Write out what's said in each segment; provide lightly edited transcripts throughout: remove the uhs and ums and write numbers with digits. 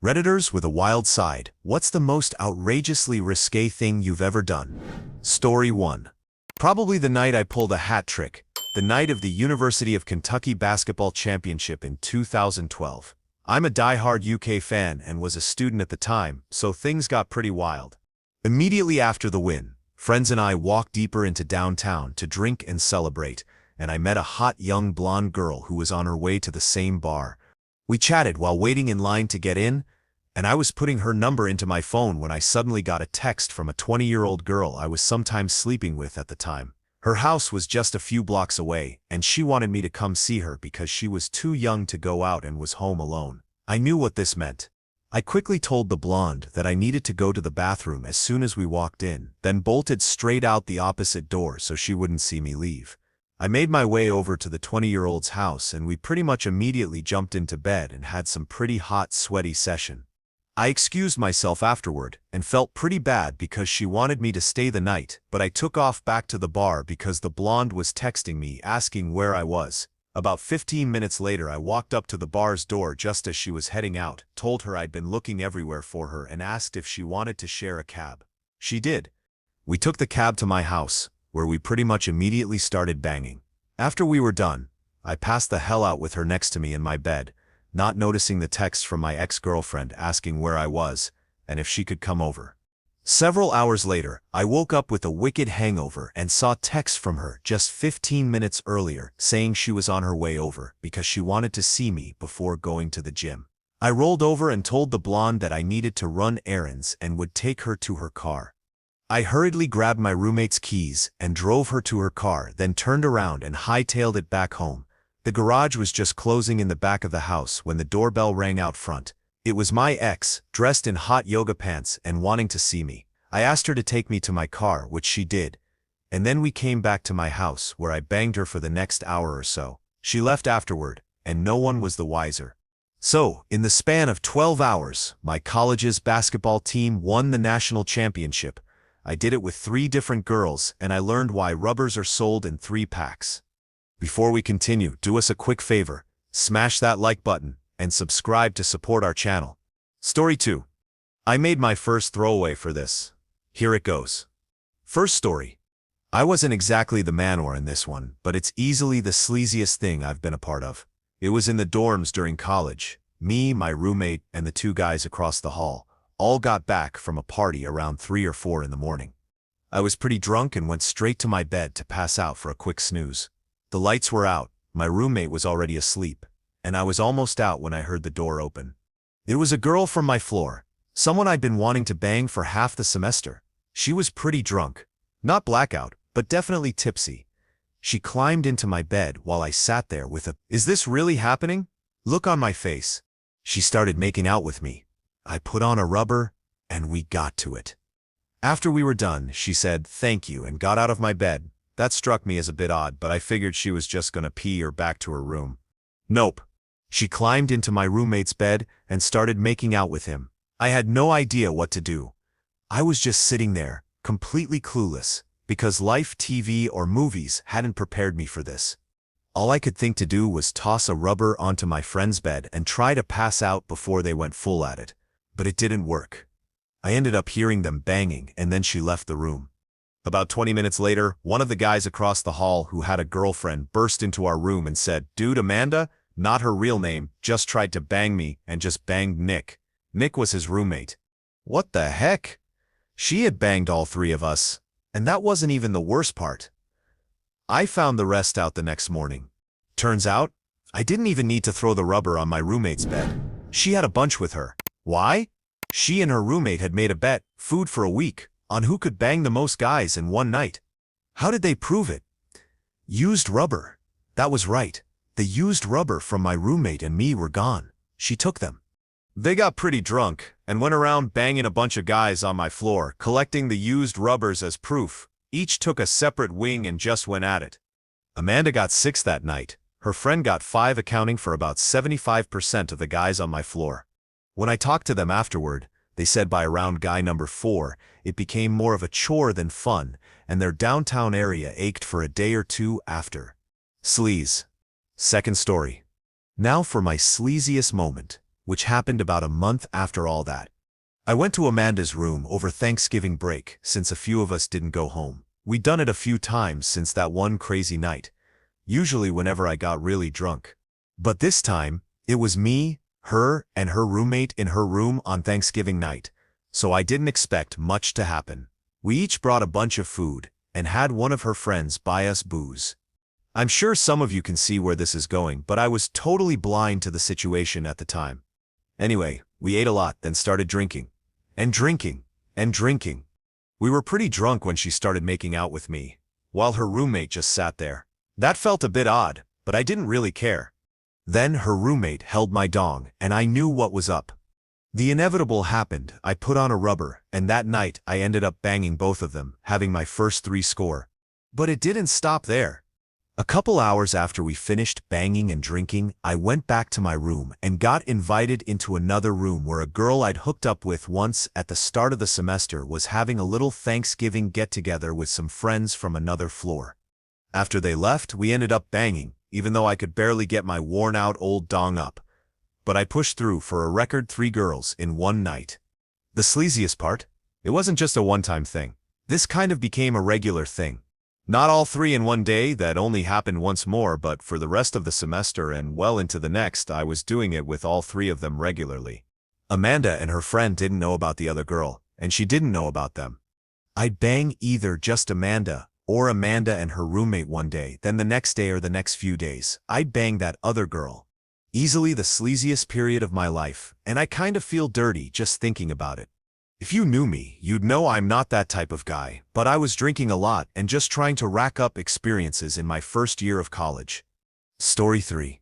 Redditors with a wild side. What's the most outrageously risque thing you've ever done? Story 1. Probably the night I pulled a hat trick. The night of the University of Kentucky basketball championship in 2012. I'm a die-hard UK fan and was a student at the time, so things got pretty wild. Immediately after the win, friends and I walked deeper into downtown to drink and celebrate, and I met a hot young blonde girl who was on her way to the same bar. We chatted while waiting in line to get in, and I was putting her number into my phone when I suddenly got a text from a 20-year-old girl I was sometimes sleeping with at the time. Her house was just a few blocks away, and she wanted me to come see her because she was too young to go out and was home alone. I knew what this meant. I quickly told the blonde that I needed to go to the bathroom as soon as we walked in, then bolted straight out the opposite door so she wouldn't see me leave. I made my way over to the 20-year-old's house and we pretty much immediately jumped into bed and had some pretty hot, sweaty session. I excused myself afterward and felt pretty bad because she wanted me to stay the night, but I took off back to the bar because the blonde was texting me asking where I was. About 15 minutes later I walked up to the bar's door just as she was heading out, told her I'd been looking everywhere for her and asked if she wanted to share a cab. She did. We took the cab to my house, where we pretty much immediately started banging. After we were done, I passed the hell out with her next to me in my bed, not noticing the text from my ex-girlfriend asking where I was and if she could come over. Several hours later, I woke up with a wicked hangover and saw texts from her just 15 minutes earlier saying she was on her way over because she wanted to see me before going to the gym. I rolled over and told the blonde that I needed to run errands and would take her to her car. I hurriedly grabbed my roommate's keys and drove her to her car, then turned around and hightailed it back home. The garage was just closing in the back of the house when the doorbell rang out front. It was my ex, dressed in hot yoga pants and wanting to see me. I asked her to take me to my car, which she did, and then we came back to my house where I banged her for the next hour or so. She left afterward, and no one was the wiser. So, in the span of 12 hours, my college's basketball team won the national championship. I did it with 3 different girls, and I learned why rubbers are sold in 3 packs. Before we continue, do us a quick favor, smash that like button, and subscribe to support our channel. Story 2. I made my first throwaway for this. Here it goes. First story. I wasn't exactly the manor in this one, but it's easily the sleaziest thing I've been a part of. It was in the dorms during college. Me, my roommate, and the 2 guys across the hall all got back from a party around 3 or 4 in the morning. I was pretty drunk and went straight to my bed to pass out for a quick snooze. The lights were out, my roommate was already asleep, and I was almost out when I heard the door open. It was a girl from my floor, someone I'd been wanting to bang for half the semester. She was pretty drunk. Not blackout, but definitely tipsy. She climbed into my bed while I sat there with a "Is this really happening?" look on my face. She started making out with me. I put on a rubber, and we got to it. After we were done, she said thank you and got out of my bed. That struck me as a bit odd, but I figured she was just gonna pee or back to her room. Nope. She climbed into my roommate's bed and started making out with him. I had no idea what to do. I was just sitting there, completely clueless, because life, TV, or movies hadn't prepared me for this. All I could think to do was toss a rubber onto my friend's bed and try to pass out before they went full at it. But it didn't work. I ended up hearing them banging, and then she left the room. About 20 minutes later, one of the guys across the hall who had a girlfriend burst into our room and said, "Dude, Amanda, not her real name, just tried to bang me and just banged Nick." Nick was his roommate. What the heck? She had banged all 3 of us, and that wasn't even the worst part. I found the rest out the next morning. Turns out, I didn't even need to throw the rubber on my roommate's bed. She had a bunch with her. Why? She and her roommate had made a bet, food for a week, on who could bang the most guys in one night. How did they prove it? Used rubber. That was right. The used rubber from my roommate and me were gone. She took them. They got pretty drunk and went around banging a bunch of guys on my floor, collecting the used rubbers as proof. Each took a separate wing and just went at it. Amanda got 6 that night. Her friend got 5, accounting for about 75% of the guys on my floor. When I talked to them afterward, they said by around guy number 4, it became more of a chore than fun, and their downtown area ached for a day or 2 after. Sleaze. Second story. Now for my sleaziest moment. which happened about a month after all that. I went to Amanda's room over Thanksgiving break since a few of us didn't go home. We'd done it a few times since that one crazy night, usually whenever I got really drunk. But this time, it was me, her, and her roommate in her room on Thanksgiving night, so I didn't expect much to happen. We each brought a bunch of food and had one of her friends buy us booze. I'm sure some of you can see where this is going, but I was totally blind to the situation at the time. Anyway, we ate a lot, then started drinking. And drinking. And drinking. We were pretty drunk when she started making out with me, while her roommate just sat there. That felt a bit odd, but I didn't really care. Then her roommate held my dong, and I knew what was up. The inevitable happened. I put on a rubber, and that night I ended up banging both of them, having my first 3 score. But it didn't stop there. A couple hours after we finished banging and drinking, I went back to my room and got invited into another room where a girl I'd hooked up with once at the start of the semester was having a little Thanksgiving get-together with some friends from another floor. After they left, we ended up banging, even though I could barely get my worn-out old dong up. But I pushed through for a record 3 girls in one night. The sleaziest part? It wasn't just a one-time thing. This kind of became a regular thing. Not all 3 in one day, that only happened once more, but for the rest of the semester and well into the next, I was doing it with all 3 of them regularly. Amanda and her friend didn't know about the other girl, and she didn't know about them. I'd bang either just Amanda or Amanda and her roommate one day, then the next day or the next few days, I'd bang that other girl. Easily the sleaziest period of my life, and I kind of feel dirty just thinking about it. If you knew me, you'd know I'm not that type of guy, but I was drinking a lot and just trying to rack up experiences in my first year of college. Story 3.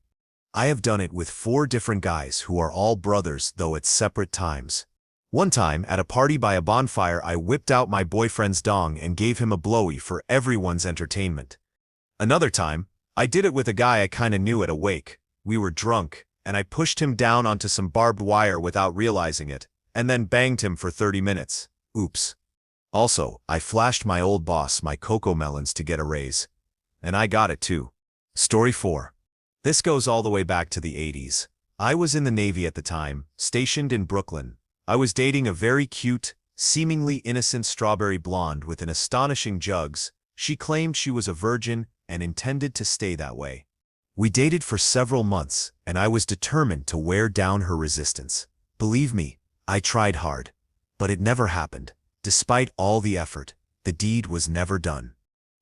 I have done it with 4 different guys who are all brothers, though at separate times. One time, at a party by a bonfire, I whipped out my boyfriend's dong and gave him a blowy for everyone's entertainment. Another time, I did it with a guy I kinda knew at a wake. We were drunk, and I pushed him down onto some barbed wire without realizing it, and then banged him for 30 minutes. Oops. Also, I flashed my old boss my cocoa melons to get a raise. And I got it too. Story 4. This goes all the way back to the 80s. I was in the Navy at the time, stationed in Brooklyn. I was dating a very cute, seemingly innocent strawberry blonde with an astonishing jugs. She claimed she was a virgin and intended to stay that way. We dated for several months, and I was determined to wear down her resistance. Believe me, I tried hard, but it never happened. Despite all the effort, the deed was never done.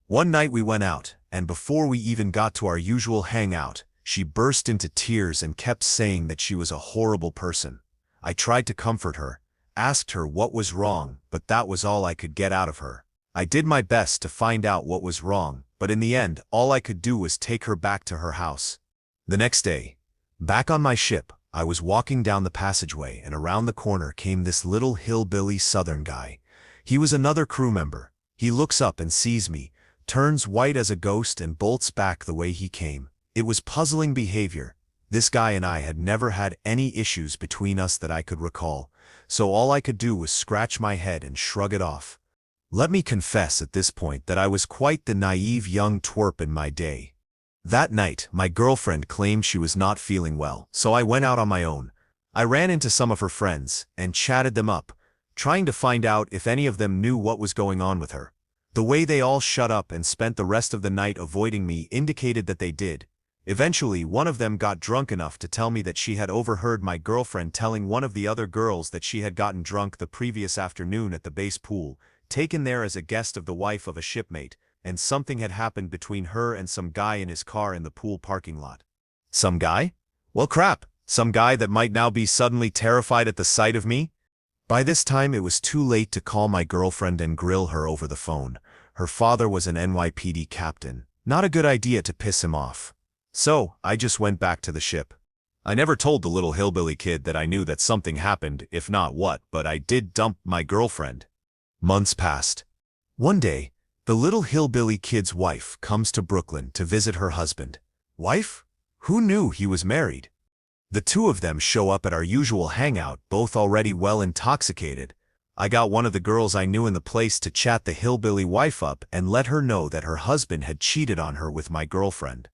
One night we went out, and before we even got to our usual hangout, she burst into tears and kept saying that she was a horrible person. I tried to comfort her, asked her what was wrong, but that was all I could get out of her. I did my best to find out what was wrong, but in the end, all I could do was take her back to her house. The next day, back on my ship, I was walking down the passageway, and around the corner came this little hillbilly southern guy. He was another crew member. He looks up and sees me, turns white as a ghost and bolts back the way he came. It was puzzling behavior. This guy and I had never had any issues between us that I could recall, so all I could do was scratch my head and shrug it off. Let me confess at this point that I was quite the naive young twerp in my day. That night, my girlfriend claimed she was not feeling well, so I went out on my own. I ran into some of her friends and chatted them up, trying to find out if any of them knew what was going on with her. The way they all shut up and spent the rest of the night avoiding me indicated that they did. Eventually, one of them got drunk enough to tell me that she had overheard my girlfriend telling one of the other girls that she had gotten drunk the previous afternoon at the base pool, taken there as a guest of the wife of a shipmate, and something had happened between her and some guy in his car in the pool parking lot. Some guy? Well, crap. Some guy that might now be suddenly terrified at the sight of me? By this time, it was too late to call my girlfriend and grill her over the phone. Her father was an NYPD captain. Not a good idea to piss him off. So, I just went back to the ship. I never told the little hillbilly kid that I knew that something happened, if not what, but I did dump my girlfriend. Months passed. One day, the little hillbilly kid's wife comes to Brooklyn to visit her husband. Wife? Who knew he was married? The two of them show up at our usual hangout, both already well intoxicated. I got one of the girls I knew in the place to chat the hillbilly wife up and let her know that her husband had cheated on her with my girlfriend.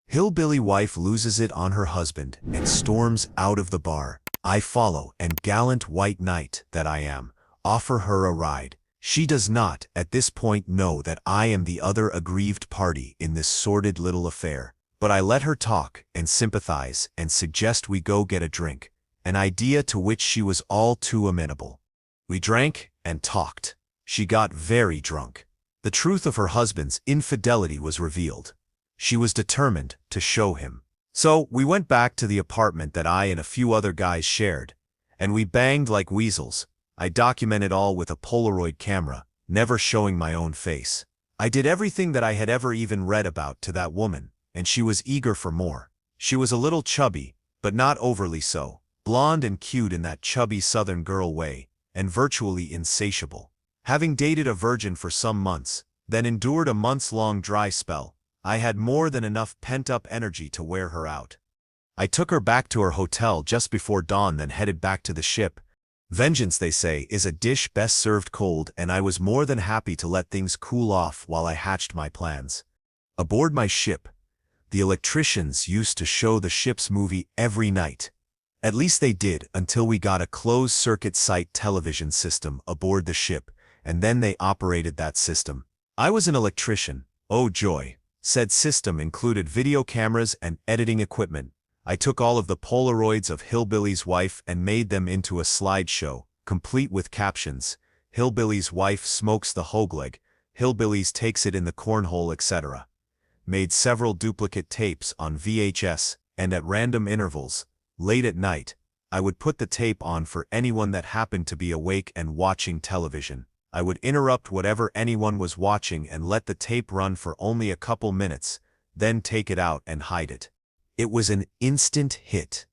Hillbilly wife loses it on her husband and storms out of the bar. I follow, and gallant white knight that I am, offer her a ride. She does not, at this point, know that I am the other aggrieved party in this sordid little affair. But I let her talk and sympathize and suggest we go get a drink, an idea to which she was all too amenable. We drank and talked. She got very drunk. The truth of her husband's infidelity was revealed. She was determined to show him. So we went back to the apartment that I and a few other guys shared, and we banged like weasels. I documented all with a Polaroid camera, never showing my own face. I did everything that I had ever even read about to that woman, and she was eager for more. She was a little chubby, but not overly so, blonde and cute in that chubby Southern girl way, and virtually insatiable. Having dated a virgin for some months, then endured a months-long dry spell, I had more than enough pent-up energy to wear her out. I took her back to her hotel just before dawn, then headed back to the ship. Vengeance, they say, is a dish best served cold, and I was more than happy to let things cool off while I hatched my plans. Aboard my ship, the electricians used to show the ship's movie every night. At least they did until we got a closed-circuit site television system aboard the ship, and then they operated that system. I was an electrician. Oh joy. Said system included video cameras and editing equipment. I took all of the Polaroids of Hillbilly's wife and made them into a slideshow, complete with captions. Hillbilly's wife smokes the hoagleg, Hillbilly's takes it in the cornhole, etc. Made several duplicate tapes on VHS, and at random intervals, late at night, I would put the tape on for anyone that happened to be awake and watching television. I would interrupt whatever anyone was watching and let the tape run for only a couple minutes, then take it out and hide it. It was an instant hit.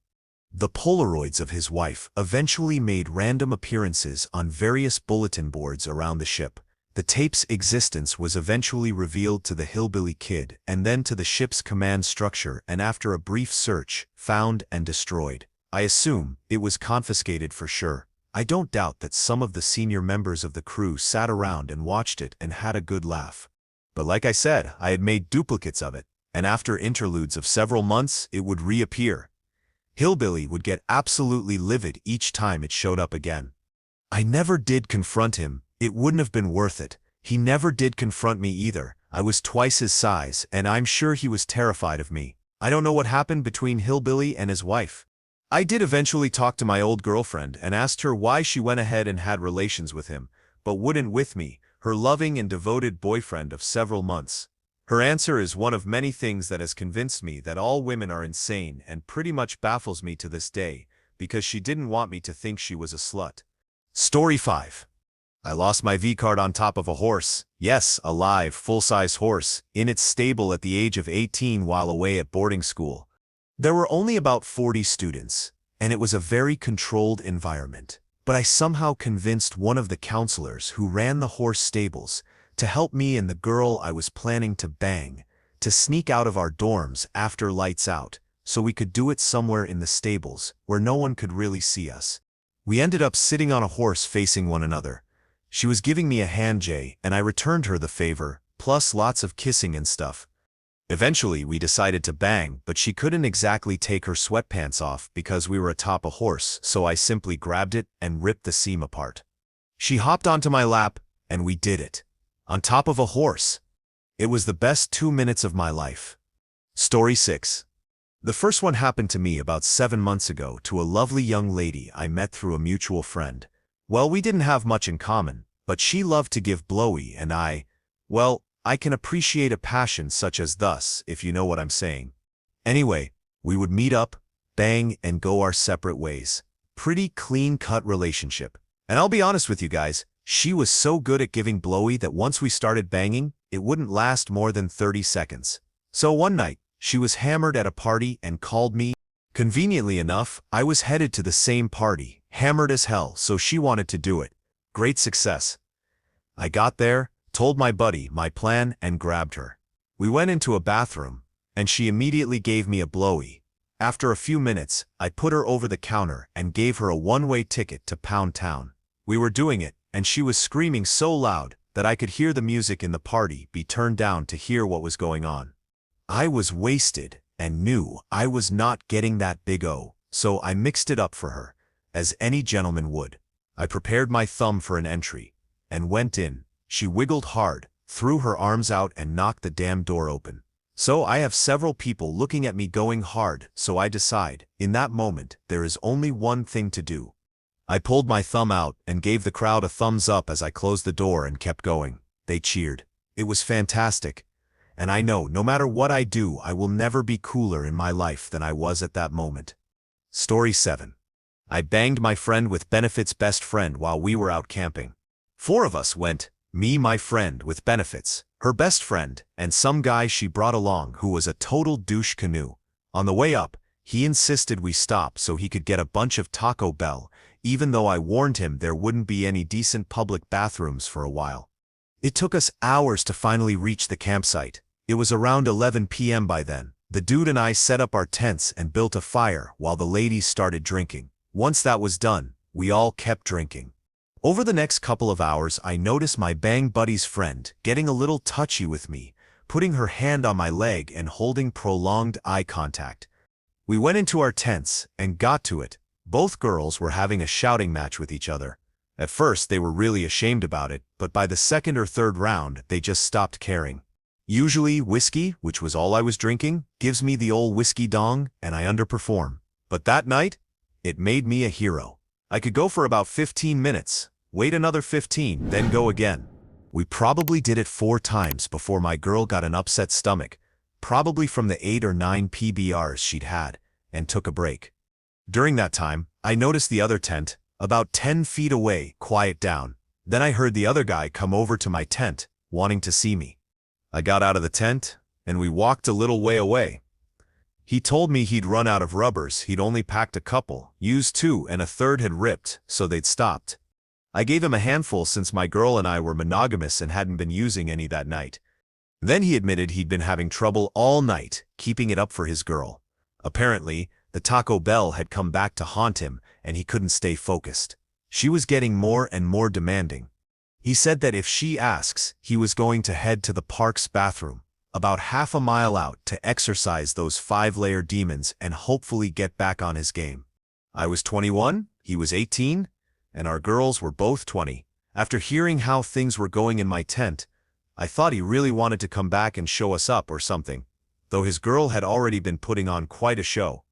The Polaroids of his wife eventually made random appearances on various bulletin boards around the ship. The tape's existence was eventually revealed to the hillbilly kid and then to the ship's command structure, and after a brief search, found and destroyed. I assume it was confiscated for sure. I don't doubt that some of the senior members of the crew sat around and watched it and had a good laugh. But like I said, I had made duplicates of it, and after interludes of several months, it would reappear. Hillbilly would get absolutely livid each time it showed up again. I never did confront him. It wouldn't have been worth it. He never did confront me either. I was twice his size, and I'm sure he was terrified of me. I don't know what happened between Hillbilly and his wife. I did eventually talk to my old girlfriend and asked her why she went ahead and had relations with him, but wouldn't with me, her loving and devoted boyfriend of several months. Her answer is one of many things that has convinced me that all women are insane and pretty much baffles me to this day, because she didn't want me to think she was a slut. Story 5. I lost my V-card on top of a horse. Yes, a live, full-size horse, in its stable at the age of 18 while away at boarding school. There were only about 40 students, and it was a very controlled environment. But I somehow convinced one of the counselors who ran the horse stables to help me and the girl I was planning to bang to sneak out of our dorms after lights out, so we could do it somewhere in the stables where no one could really see us. We ended up sitting on a horse facing one another. She was giving me a hand, Jay, and I returned her the favor, plus lots of kissing and stuff. Eventually, we decided to bang, but she couldn't exactly take her sweatpants off because we were atop a horse, so I simply grabbed it and ripped the seam apart. She hopped onto my lap, and we did it. On top of a horse. It was the best 2 minutes of my life. Story 6. The first one happened to me about 7 months ago to a lovely young lady I met through a mutual friend. Well, we didn't have much in common, but she loved to give blowy and I can appreciate a passion such as thus, if you know what I'm saying. Anyway, we would meet up, bang, and go our separate ways. Pretty clean-cut relationship. And I'll be honest with you guys, she was so good at giving blowy that once we started banging, it wouldn't last more than 30 seconds. So one night, she was hammered at a party and called me. Conveniently enough, I was headed to the same party, hammered as hell, so she wanted to do it. Great success. I got there, told my buddy my plan, and grabbed her. We went into a bathroom, and she immediately gave me a blowy. After a few minutes, I put her over the counter and gave her a one-way ticket to Pound Town. We were doing it, and she was screaming so loud that I could hear the music in the party be turned down to hear what was going on. I was wasted and knew I was not getting that big O, so I mixed it up for her, as any gentleman would. I prepared my thumb for an entry, and went in. She wiggled hard, threw her arms out and knocked the damn door open. So I have several people looking at me going hard, so I decide, in that moment, there is only one thing to do. I pulled my thumb out and gave the crowd a thumbs up as I closed the door and kept going. They cheered. It was fantastic. And I know, no matter what I do, I will never be cooler in my life than I was at that moment. Story 7. I banged my friend with benefits best friend while we were out camping. 4 of us went, me, my friend with benefits, her best friend, and some guy she brought along who was a total douche canoe. On the way up, he insisted we stop so he could get a bunch of Taco Bell, even though I warned him there wouldn't be any decent public bathrooms for a while. It took us hours to finally reach the campsite. It was around 11 p.m. by then. The dude and I set up our tents and built a fire while the ladies started drinking. Once that was done, we all kept drinking. Over the next couple of hours, I noticed my bang buddy's friend getting a little touchy with me, putting her hand on my leg and holding prolonged eye contact. We went into our tents and got to it. Both girls were having a shouting match with each other. At first, they were really ashamed about it, but by the second or third round, they just stopped caring. Usually, whiskey, which was all I was drinking, gives me the old whiskey dong, and I underperform. But that night, it made me a hero. I could go for about 15 minutes, wait another 15, then go again. We probably did it 4 times before my girl got an upset stomach, probably from the 8 or 9 PBRs she'd had, and took a break. During that time, I noticed the other tent, about 10 feet away, quiet down. Then I heard the other guy come over to my tent, wanting to see me. I got out of the tent, and we walked a little way away. He told me he'd run out of rubbers, he'd only packed a couple, used 2 and a third had ripped, so they'd stopped. I gave him a handful since my girl and I were monogamous and hadn't been using any that night. Then he admitted he'd been having trouble all night, keeping it up for his girl. Apparently, the Taco Bell had come back to haunt him, and he couldn't stay focused. She was getting more and more demanding. He said that if she asks, he was going to head to the park's bathroom, about half a mile out, to exorcise those 5-layer demons and hopefully get back on his game. I was 21, he was 18, and our girls were both 20. After hearing how things were going in my tent, I thought he really wanted to come back and show us up or something, though his girl had already been putting on quite a show.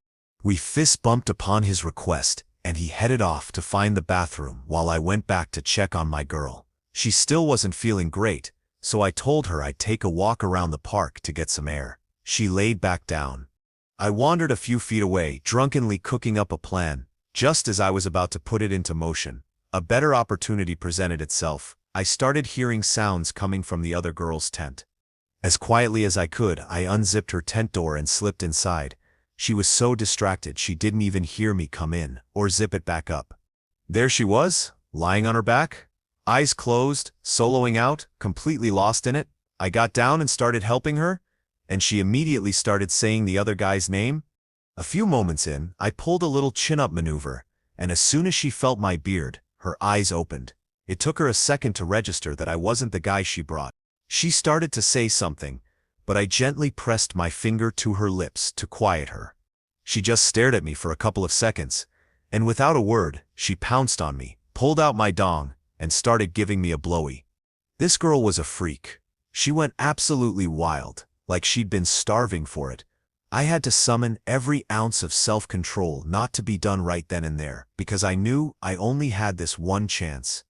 We fist-bumped upon his request, and he headed off to find the bathroom while I went back to check on my girl. She still wasn't feeling great, so I told her I'd take a walk around the park to get some air. She laid back down. I wandered a few feet away, drunkenly cooking up a plan. Just as I was about to put it into motion, a better opportunity presented itself. I started hearing sounds coming from the other girl's tent. As quietly as I could, I unzipped her tent door and slipped inside. She was so distracted she didn't even hear me come in or zip it back up. There she was, lying on her back, eyes closed, soloing out, completely lost in it. I got down and started helping her, and she immediately started saying the other guy's name. A few moments in, I pulled a little chin-up maneuver, and as soon as she felt my beard, her eyes opened. It took her a second to register that I wasn't the guy she brought. She started to say something, but I gently pressed my finger to her lips to quiet her. She just stared at me for a couple of seconds, and without a word, she pounced on me, pulled out my dong, and started giving me a blowy. This girl was a freak. She went absolutely wild, like she'd been starving for it. I had to summon every ounce of self-control not to be done right then and there, because I knew I only had this one chance.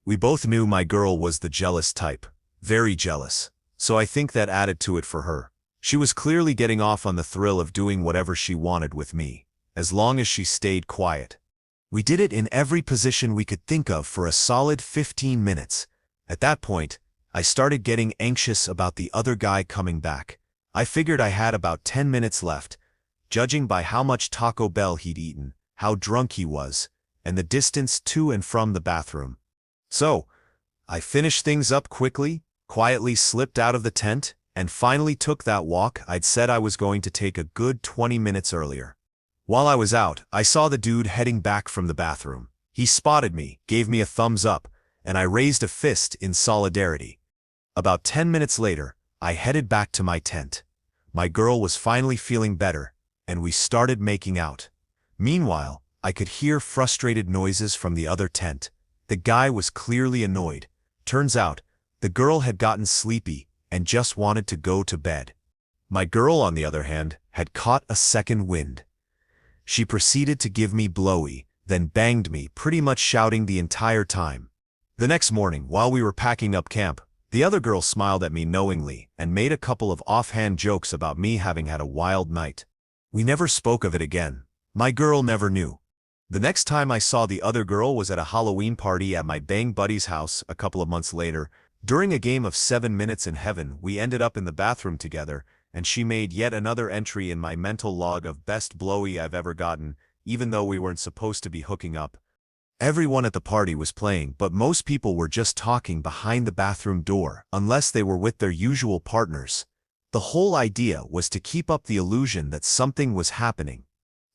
We both knew my girl was the jealous type, very jealous, so I think that added to it for her. She was clearly getting off on the thrill of doing whatever she wanted with me, as long as she stayed quiet. We did it in every position we could think of for a solid 15 minutes. At that point, I started getting anxious about the other guy coming back. I figured I had about 10 minutes left, judging by how much Taco Bell he'd eaten, how drunk he was, and the distance to and from the bathroom. So, I finished things up quickly, quietly slipped out of the tent, and finally took that walk I'd said I was going to take a good 20 minutes earlier. While I was out, I saw the dude heading back from the bathroom. He spotted me, gave me a thumbs up, and I raised a fist in solidarity. About 10 minutes later, I headed back to my tent. My girl was finally feeling better, and we started making out. Meanwhile, I could hear frustrated noises from the other tent. The guy was clearly annoyed. Turns out, the girl had gotten sleepy and just wanted to go to bed. My girl, on the other hand, had caught a second wind. She proceeded to give me blowy, then banged me, pretty much shouting the entire time. The next morning, while we were packing up camp, the other girl smiled at me knowingly and made a couple of offhand jokes about me having had a wild night. We never spoke of it again. My girl never knew. The next time I saw the other girl was at a Halloween party at my bang buddy's house a couple of months later. During a game of 7 Minutes in Heaven, we ended up in the bathroom together, and she made yet another entry in my mental log of best blowy I've ever gotten, even though we weren't supposed to be hooking up. Everyone at the party was playing, but most people were just talking behind the bathroom door, unless they were with their usual partners. The whole idea was to keep up the illusion that something was happening.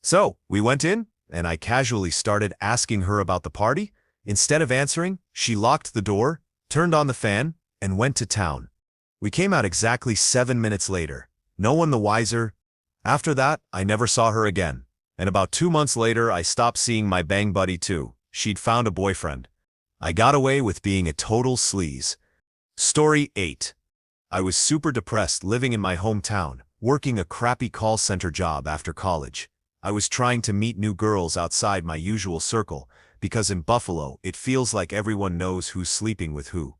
So, we went in, and I casually started asking her about the party. Instead of answering, she locked the door, turned on the fan, and went to town. We came out exactly 7 minutes later, no one the wiser. After that, I never saw her again. And about 2 months later, I stopped seeing my bang buddy too. She'd found a boyfriend. I got away with being a total sleaze. Story 8. I was super depressed living in my hometown, working a crappy call center job after college. I was trying to meet new girls outside my usual circle, because in Buffalo, it feels like everyone knows who's sleeping with who.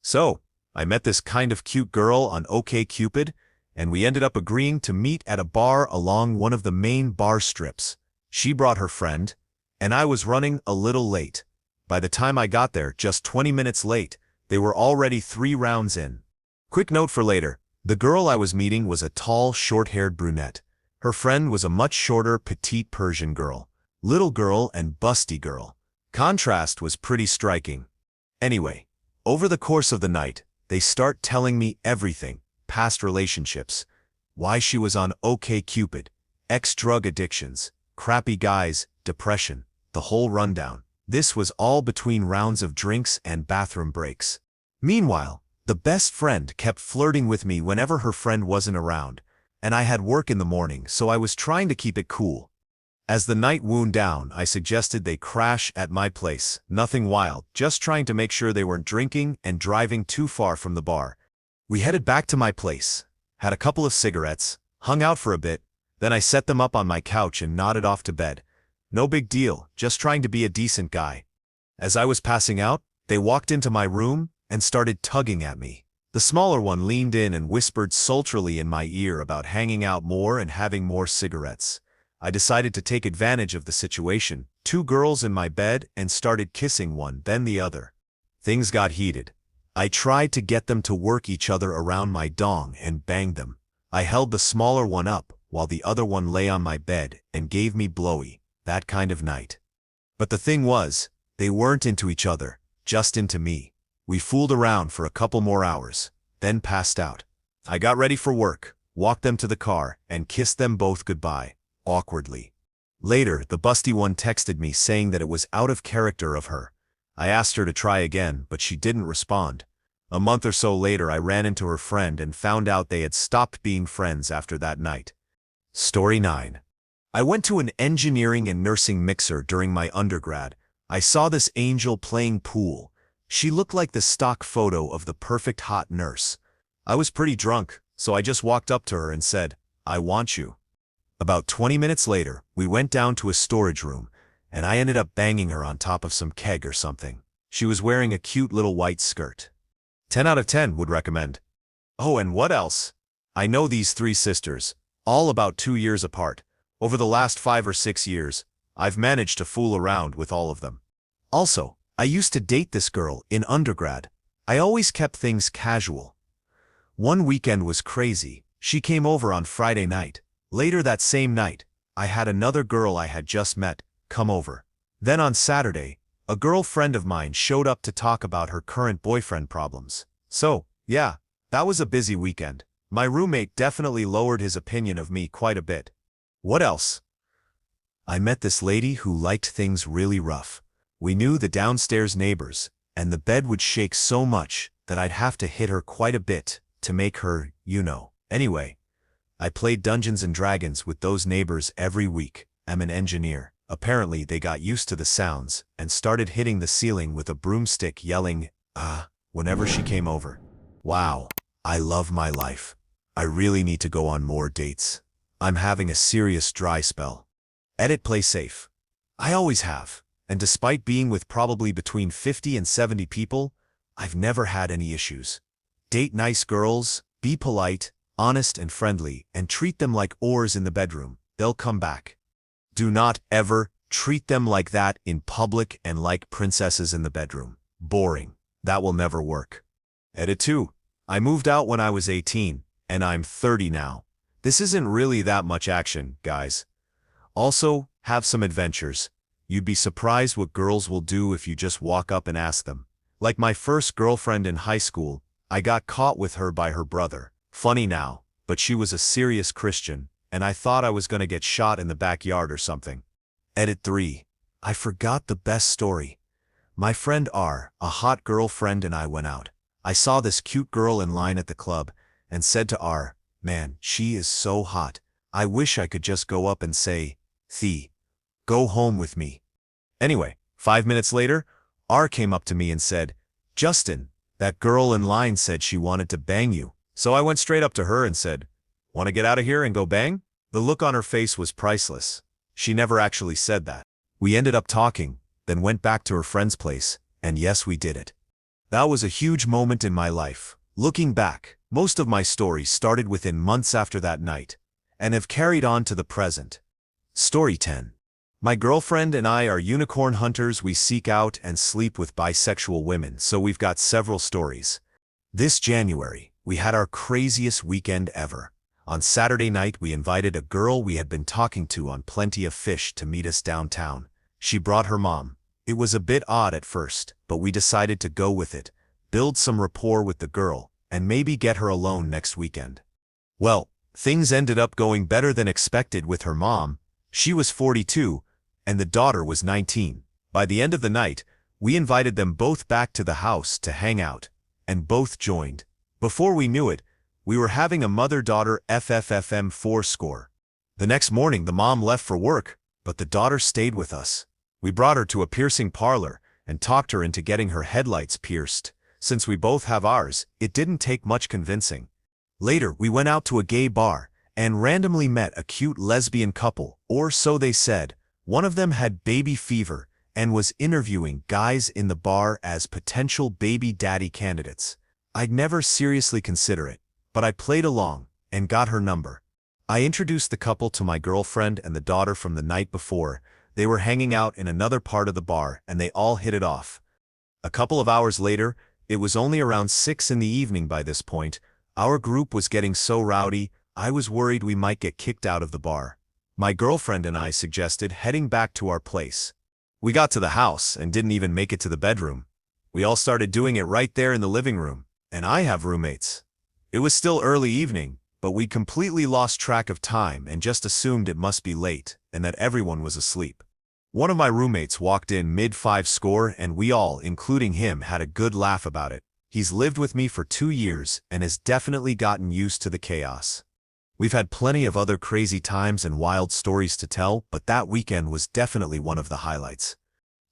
So, I met this kind of cute girl on OkCupid, and we ended up agreeing to meet at a bar along one of the main bar strips. She brought her friend, and I was running a little late. By the time I got there, just 20 minutes late, they were already 3 rounds in. Quick note for later, the girl I was meeting was a tall, short-haired brunette. Her friend was a much shorter, petite Persian girl. Little girl and busty girl. Contrast was pretty striking. Anyway, over the course of the night, they start telling me everything, past relationships, why she was on OkCupid, ex-drug addictions, crappy guys, depression, the whole rundown. This was all between rounds of drinks and bathroom breaks. Meanwhile, the best friend kept flirting with me whenever her friend wasn't around, and I had work in the morning, so I was trying to keep it cool. As the night wound down, I suggested they crash at my place. Nothing wild, just trying to make sure they weren't drinking and driving too far from the bar. We headed back to my place, had a couple of cigarettes, hung out for a bit, then I set them up on my couch and nodded off to bed. No big deal, just trying to be a decent guy. As I was passing out, they walked into my room and started tugging at me. The smaller one leaned in and whispered sultrily in my ear about hanging out more and having more cigarettes. I decided to take advantage of the situation, 2 girls in my bed, and started kissing one, then the other. Things got heated. I tried to get them to work each other around my dong and banged them. I held the smaller one up, while the other one lay on my bed and gave me blowy, that kind of night. But the thing was, they weren't into each other, just into me. We fooled around for a couple more hours, then passed out. I got ready for work, walked them to the car, and kissed them both goodbye, awkwardly. Later, the busty one texted me saying that it was out of character of her. I asked her to try again, but she didn't respond. A month or so later, I ran into her friend and found out they had stopped being friends after that night. Story 9. I went to an engineering and nursing mixer during my undergrad. I saw this angel playing pool. She looked like the stock photo of the perfect hot nurse. I was pretty drunk, so I just walked up to her and said, "I want you." About 20 minutes later, we went down to a storage room, and I ended up banging her on top of some keg or something. She was wearing a cute little white skirt. 10 out of 10 would recommend. Oh, and what else? I know these 3 sisters, all about 2 years apart. Over the last 5 or 6 years, I've managed to fool around with all of them. Also, I used to date this girl in undergrad. I always kept things casual. One weekend was crazy. She came over on Friday night. Later that same night, I had another girl I had just met come over. Then on Saturday, a girlfriend of mine showed up to talk about her current boyfriend problems. So, yeah, that was a busy weekend. My roommate definitely lowered his opinion of me quite a bit. What else? I met this lady who liked things really rough. We knew the downstairs neighbors, and the bed would shake so much that I'd have to hit her quite a bit to make her, you know. Anyway, I played Dungeons and Dragons with those neighbors every week. I'm an engineer. Apparently, they got used to the sounds and started hitting the ceiling with a broomstick yelling, whenever she came over. Wow, I love my life. I really need to go on more dates. I'm having a serious dry spell. Edit play safe. I always have, and despite being with probably between 50 and 70 people, I've never had any issues. Date nice girls, be polite, honest and friendly, and treat them like oars in the bedroom. They'll come back. Do not ever treat them like that in public and like princesses in the bedroom. Boring. That will never work. Edit 2. I moved out when I was 18, and I'm 30 now. This isn't really that much action, guys. Also, have some adventures. You'd be surprised what girls will do if you just walk up and ask them. Like my first girlfriend in high school, I got caught with her by her brother. Funny now, but she was a serious Christian, and I thought I was gonna get shot in the backyard or something. Edit 3. I forgot the best story. My friend R, a hot girlfriend, and I went out. I saw this cute girl in line at the club and said to R, "Man, she is so hot. I wish I could just go up and say, 'Thee, go home with me.'" Anyway, 5 minutes later, R came up to me and said, "Justin, that girl in line said she wanted to bang you." So I went straight up to her and said, "Want to get out of here and go bang?" The look on her face was priceless. She never actually said that. We ended up talking, then went back to her friend's place, and yes, we did it. That was a huge moment in my life. Looking back, most of my stories started within months after that night, and have carried on to the present. Story 10. My girlfriend and I are unicorn hunters. We seek out and sleep with bisexual women, so we've got several stories. This January, we had our craziest weekend ever. On Saturday night, we invited a girl we had been talking to on Plenty of Fish to meet us downtown. She brought her mom. It was a bit odd at first, but we decided to go with it, build some rapport with the girl, and maybe get her alone next weekend. Well, things ended up going better than expected with her mom. She was 42, and the daughter was 19. By the end of the night, we invited them both back to the house to hang out, and both joined. Before we knew it, we were having a mother-daughter FFFM 4 score. The next morning, the mom left for work, but the daughter stayed with us. We brought her to a piercing parlor and talked her into getting her headlights pierced. Since we both have ours, it didn't take much convincing. Later, we went out to a gay bar and randomly met a cute lesbian couple, or so they said. One of them had baby fever and was interviewing guys in the bar as potential baby daddy candidates. I'd never seriously consider it, but I played along and got her number. I introduced the couple to my girlfriend and the daughter from the night before. They were hanging out in another part of the bar and they all hit it off. A couple of hours later, it was only around 6 in the evening by this point, our group was getting so rowdy, I was worried we might get kicked out of the bar. My girlfriend and I suggested heading back to our place. We got to the house and didn't even make it to the bedroom. We all started doing it right there in the living room, and I have roommates. It was still early evening, but we completely lost track of time and just assumed it must be late and that everyone was asleep. One of my roommates walked in mid-5 score and we all, including him, had a good laugh about it. He's lived with me for 2 years and has definitely gotten used to the chaos. We've had plenty of other crazy times and wild stories to tell, but that weekend was definitely one of the highlights.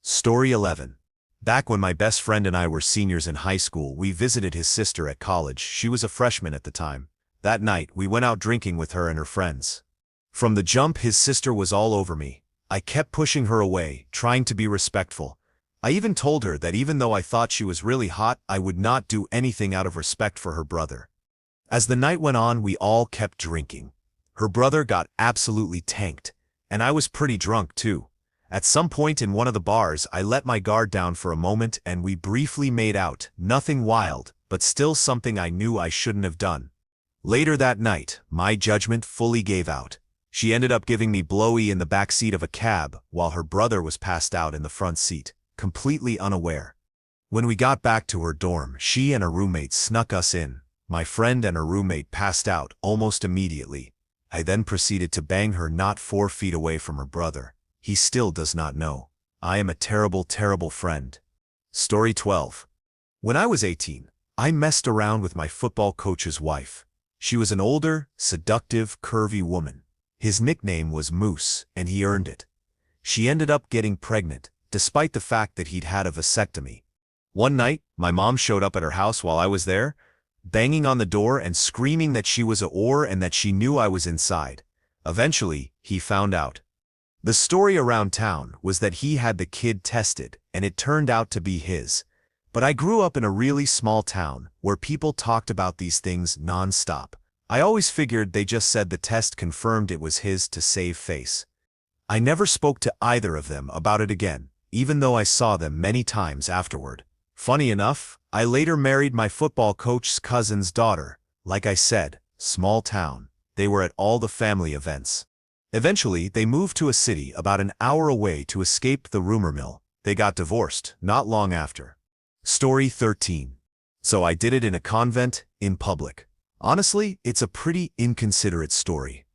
Story 11. Back when my best friend and I were seniors in high school, we visited his sister at college. She was a freshman at the time. That night, we went out drinking with her and her friends. From the jump, his sister was all over me. I kept pushing her away, trying to be respectful. I even told her that even though I thought she was really hot, I would not do anything out of respect for her brother. As the night went on, we all kept drinking. Her brother got absolutely tanked, and I was pretty drunk too. At some point in one of the bars, I let my guard down for a moment and we briefly made out. Nothing wild, but still something I knew I shouldn't have done. Later that night, my judgment fully gave out. She ended up giving me blowy in the back seat of a cab while her brother was passed out in the front seat, completely unaware. When we got back to her dorm, she and her roommate snuck us in. My friend and her roommate passed out almost immediately. I then proceeded to bang her not 4 feet away from her brother. He still does not know. I am a terrible, terrible friend. Story 12. When I was 18, I messed around with my football coach's wife. She was an older, seductive, curvy woman. His nickname was Moose, and he earned it. she ended up getting pregnant, despite the fact that he'd had a vasectomy. One night, my mom showed up at her house while I was there, banging on the door and screaming that she was a whore and that she knew I was inside. Eventually, he found out. The story around town was that he had the kid tested, and it turned out to be his. But I grew up in a really small town where people talked about these things non-stop. I always figured they just said the test confirmed it was his to save face. I never spoke to either of them about it again, even though I saw them many times afterward. Funny enough, I later married my football coach's cousin's daughter. Like I said, small town. They were at all the family events. Eventually, they moved to a city about an hour away to escape the rumor mill. They got divorced not long after. Story 13. So I did it in a convent, in public. Honestly, it's a pretty inconsiderate story.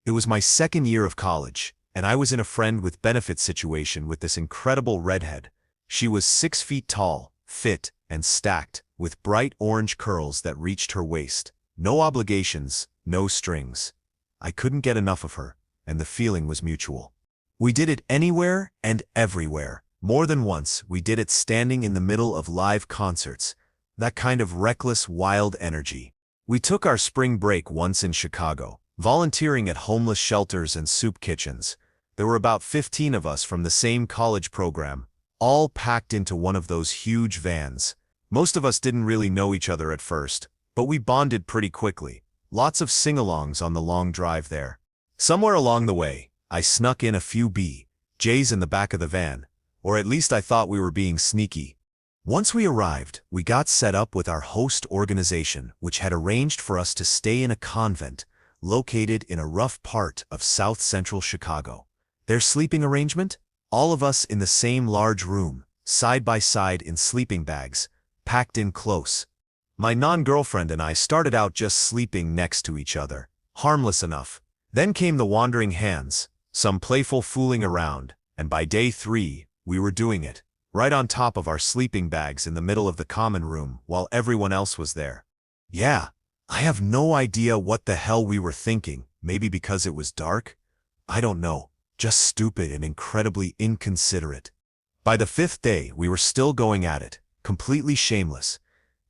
It was my second year of college, and I was in a friend with benefits situation with this incredible redhead. She was 6 feet tall, fit, and stacked, with bright orange curls that reached her waist. No obligations, no strings. I couldn't get enough of her, and the feeling was mutual. We did it anywhere and everywhere. More than once, we did it standing in the middle of live concerts. That kind of reckless, wild energy. We took our spring break once in Chicago, volunteering at homeless shelters and soup kitchens. There were about 15 of us from the same college program, all packed into one of those huge vans. Most of us didn't really know each other at first, but we bonded pretty quickly. Lots of sing-alongs on the long drive there. Somewhere along the way, I snuck in a few BJs in the back of the van, or at least I thought we were being sneaky. Once we arrived, we got set up with our host organization, which had arranged for us to stay in a convent located in a rough part of south-central Chicago. Their sleeping arrangement? All of us in the same large room, side by side in sleeping bags, packed in close. My non-girlfriend and I started out just sleeping next to each other, harmless enough. Then came the wandering hands, some playful fooling around, and by day 3, we were doing it, right on top of our sleeping bags in the middle of the common room while everyone else was there. Yeah, I have no idea what the hell we were thinking, maybe because it was dark? I don't know, just stupid and incredibly inconsiderate. By the 5th day, we were still going at it, completely shameless,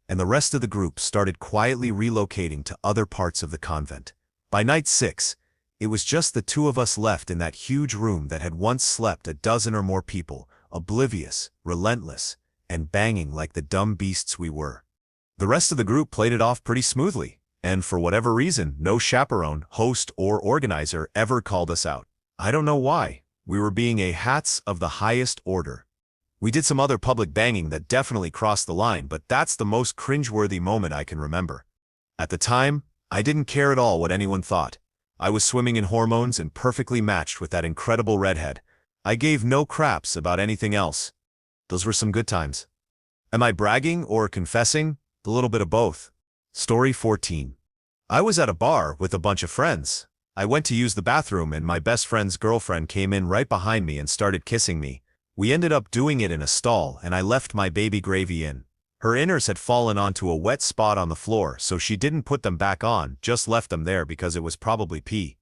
and the rest of the group started quietly relocating to other parts of the convent. By night 6, it was just the 2 of us left in that huge room that had once slept a dozen or more people, oblivious, relentless, and banging like the dumb beasts we were. The rest of the group played it off pretty smoothly, and for whatever reason, no chaperone, host, or organizer ever called us out. I don't know why. We were being a hats of the highest order. We did some other public banging that definitely crossed the line, but that's the most cringeworthy moment I can remember. At the time, I didn't care at all what anyone thought. I was swimming in hormones and perfectly matched with that incredible redhead. I gave no craps about anything else. Those were some good times. Am I bragging or confessing? A little bit of both. Story 14. I was at a bar with a bunch of friends. I went to use the bathroom and my best friend's girlfriend came in right behind me and started kissing me. We ended up doing it in a stall and I left my baby gravy in. Her inners had fallen onto a wet spot on the floor, so she didn't put them back on, just left them there because it was probably pee.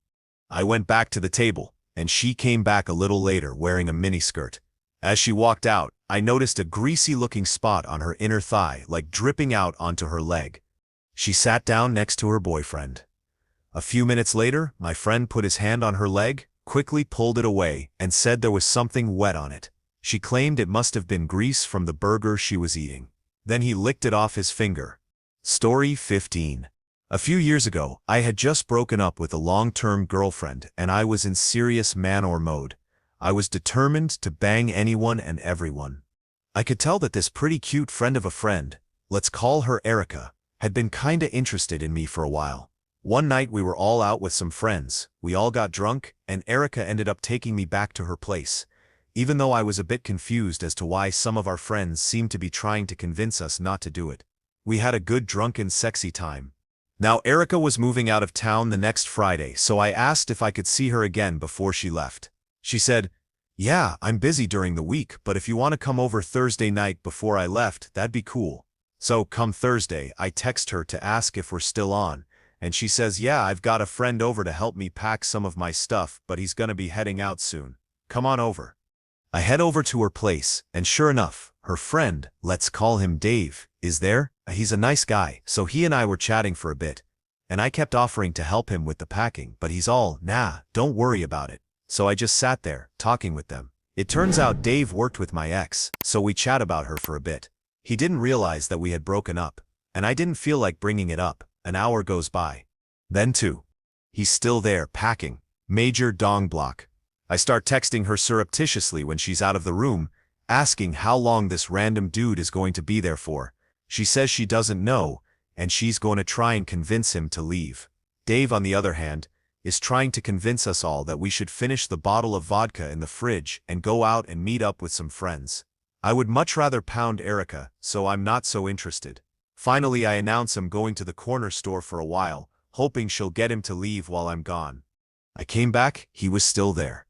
I went back to the table, and she came back a little later wearing a miniskirt. As she walked out, I noticed a greasy-looking spot on her inner thigh, like dripping out onto her leg. She sat down next to her boyfriend. A few minutes later, my friend put his hand on her leg, quickly pulled it away, and said there was something wet on it. She claimed it must have been grease from the burger she was eating. Then he licked it off his finger. Story 15. A few years ago, I had just broken up with a long-term girlfriend and I was in serious man-or mode. I was determined to bang anyone and everyone. I could tell that this pretty cute friend of a friend, let's call her Erica, had been kinda interested in me for a while. One night we were all out with some friends, we all got drunk, and Erica ended up taking me back to her place. Even though I was a bit confused as to why some of our friends seemed to be trying to convince us not to do it. We had a good drunken sexy time. Now Erica was moving out of town the next Friday, so I asked if I could see her again before she left. She said, "Yeah, I'm busy during the week, but if you want to come over Thursday night before I left, that'd be cool." So come Thursday, I text her to ask if we're still on, and she says, "Yeah, I've got a friend over to help me pack some of my stuff, but he's gonna be heading out soon. come on over. I head over to her place, and sure enough, her friend, let's call him Dave, is there. He's a nice guy, so he and I were chatting for a bit. And I kept offering to help him with the packing, but he's all, nah, don't worry about it. So I just sat there, talking with them. It turns out Dave worked with my ex, so we chat about her for a bit. He didn't realize that we had broken up, and I didn't feel like bringing it up. An hour goes by. Then two. He's still there, packing. Major dong block. I start texting her surreptitiously when she's out of the room, asking how long this random dude is going to be there for. She says she doesn't know, and she's going to try and convince him to leave. Dave, on the other hand, is trying to convince us all that we should finish the bottle of vodka in the fridge and go out and meet up with some friends. I would much rather pound Erica, so I'm not so interested. Finally, I announce I'm going to the corner store for a while, hoping she'll get him to leave while I'm gone. I came back, he was still there.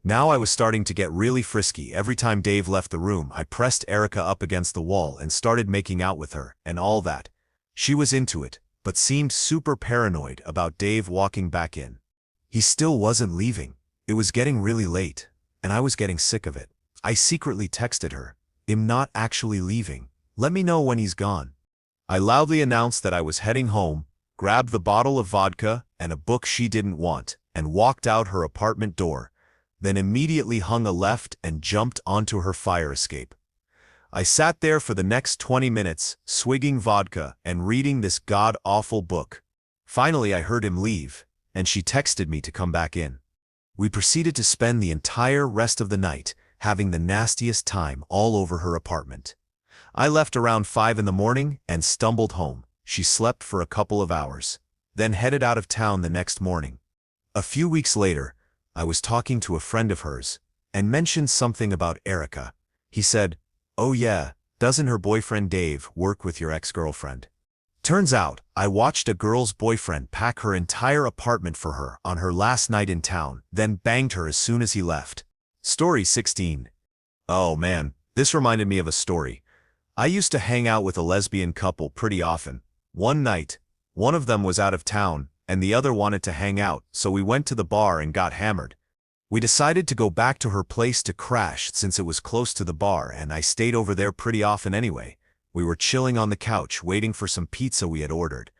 Now I was starting to get really frisky. Every time Dave left the room, I pressed Erica up against the wall and started making out with her, and all that. She was into it, but seemed super paranoid about Dave walking back in. He still wasn't leaving. It was getting really late, and I was getting sick of it. I secretly texted her, "I'm not actually leaving. Let me know when he's gone." I loudly announced that I was heading home, grabbed the bottle of vodka and a book she didn't want, and walked out her apartment door, then immediately hung a left and jumped onto her fire escape. I sat there for the next 20 minutes, swigging vodka and reading this god-awful book. Finally, I heard him leave, and she texted me to come back in. We proceeded to spend the entire rest of the night having the nastiest time all over her apartment. I left around 5 in the morning and stumbled home. She slept for a couple of hours, then headed out of town the next morning. A few weeks later, I was talking to a friend of hers and mentioned something about Erica. He said, "Oh yeah, doesn't her boyfriend Dave work with your ex-girlfriend?" Turns out, I watched a girl's boyfriend pack her entire apartment for her on her last night in town, then banged her as soon as he left. Story 16. Oh man, this reminded me of a story. I used to hang out with a lesbian couple pretty often. One night, one of them was out of town, and the other wanted to hang out, so we went to the bar and got hammered. We decided to go back to her place to crash since it was close to the bar, and I stayed over there pretty often anyway. We were chilling on the couch waiting for some pizza we had ordered,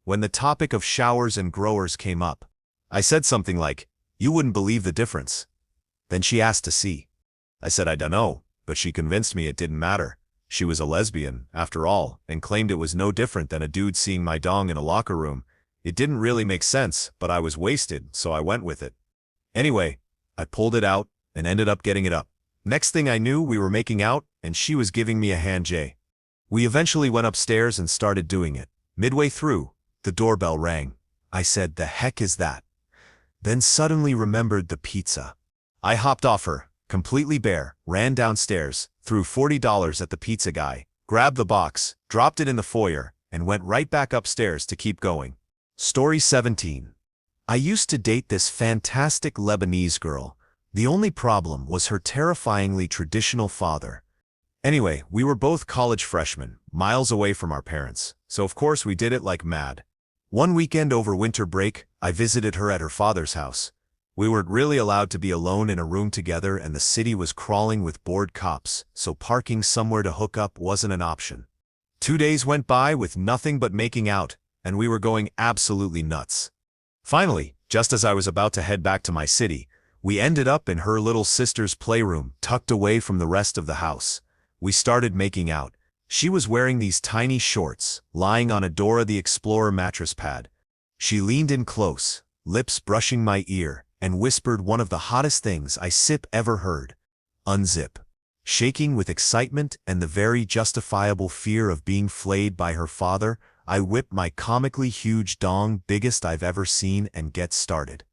when the topic of showers and growers came up. I said something like, "You wouldn't believe the difference." Then she asked to see. I said I dunno, but she convinced me it didn't matter. She was a lesbian, after all, and claimed it was no different than a dude seeing my dong in a locker room. It didn't really make sense, but I was wasted, so I went with it. Anyway, I pulled it out and ended up getting it up. Next thing I knew, we were making out, and she was giving me a hand J. We eventually went upstairs and started doing it. Midway through, the doorbell rang. I said, "The heck is that?" Then suddenly remembered the pizza. I hopped off her, completely bare, ran downstairs, threw $40 at the pizza guy, grabbed the box, dropped it in the foyer, and went right back upstairs to keep going. Story 17. I used to date this fantastic Lebanese girl. The only problem was her terrifyingly traditional father. Anyway, we were both college freshmen, miles away from our parents, so of course we did it like mad. One weekend over winter break, I visited her at her father's house. We weren't really allowed to be alone in a room together, and the city was crawling with bored cops, so parking somewhere to hook up wasn't an option. 2 days went by with nothing but making out, and we were going absolutely nuts. Finally, just as I was about to head back to my city, we ended up in her little sister's playroom, tucked away from the rest of the house. We started making out. She was wearing these tiny shorts, lying on a Dora the Explorer mattress pad. She leaned in close, lips brushing my ear, and whispered one of the hottest things I ever heard. "Unzip." Shaking with excitement and the very justifiable fear of being flayed by her father, I whipped my comically huge dong, biggest I've ever seen, and get started.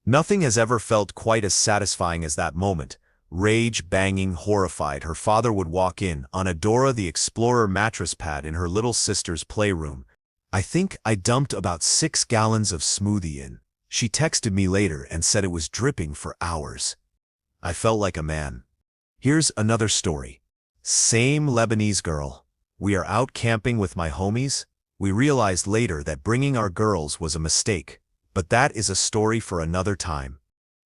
Nothing has ever felt quite as satisfying as that moment. Rage, banging, horrified, her father would walk in on a Dora the Explorer mattress pad in her little sister's playroom. I think I dumped about 6 gallons of smoothie in. She texted me later and said it was dripping for hours. I felt like a man. Here's another story. Same Lebanese girl. We are out camping with my homies. We realized later that bringing our girls was a mistake, but that is a story for another time.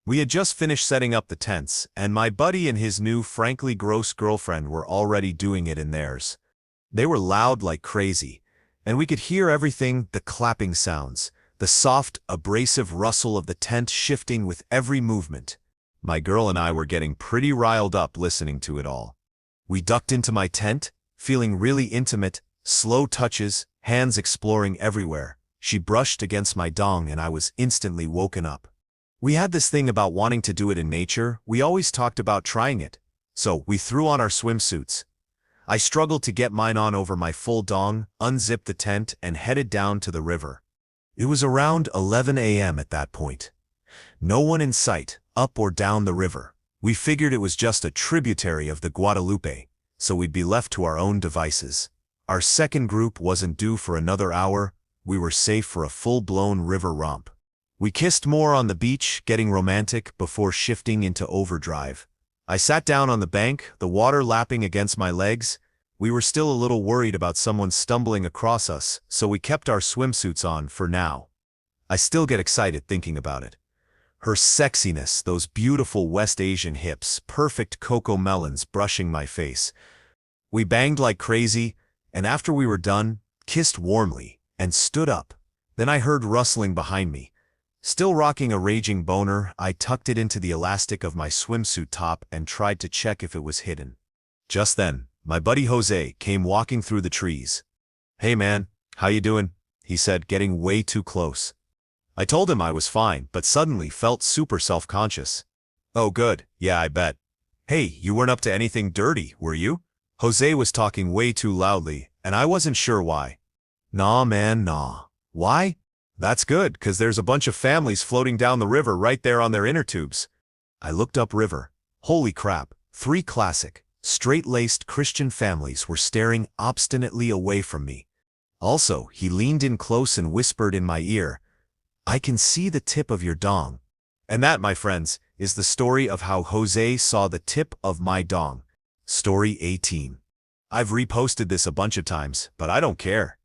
We had just finished setting up the tents, and my buddy and his new, frankly gross girlfriend were already doing it in theirs. They were loud like crazy, and we could hear everything, the clapping sounds, the soft, abrasive rustle of the tent shifting with every movement. My girl and I were getting pretty riled up listening to it all. We ducked into my tent, feeling really intimate, slow touches, hands exploring everywhere. She brushed against my dong and I was instantly woken up. We had this thing about wanting to do it in nature. We always talked about trying it. So we threw on our swimsuits. I struggled to get mine on over my full dong, unzipped the tent, and headed down to the river. It was around 11 a.m. at that point. No one in sight, up or down the river. We figured it was just a tributary of the Guadalupe, so we'd be left to our own devices. Our second group wasn't due for another hour. We were safe for a full-blown river romp. We kissed more on the beach, getting romantic, before shifting into overdrive. I sat down on the bank, the water lapping against my legs. We were still a little worried about someone stumbling across us, so we kept our swimsuits on for now. I still get excited thinking about it. Her sexiness, those beautiful West Asian hips, perfect cocoa melons brushing my face. We banged like crazy, and after we were done, kissed warmly, and stood up. Then I heard rustling behind me. Still rocking a raging boner, I tucked it into the elastic of my swimsuit top and tried to check if it was hidden. Just then, my buddy Jose came walking through the trees. "Hey man, how you doing?" he said, getting way too close. I told him I was fine, but suddenly felt super self-conscious. "Oh good, yeah I bet. Hey, you weren't up to anything dirty, were you?" Jose was talking way too loudly, and I wasn't sure why. "Nah man, nah." "Why?" "That's good, 'cause there's a bunch of families floating down the river right there on their inner tubes." I looked up river. Holy crap, 3 classic, straight-laced Christian families were staring obstinately away from me. Also, he leaned in close and whispered in my ear, "I can see the tip of your dong." And that, my friends, is the story of how Jose saw the tip of my dong. Story 18. I've reposted this a bunch of times, but I don't care.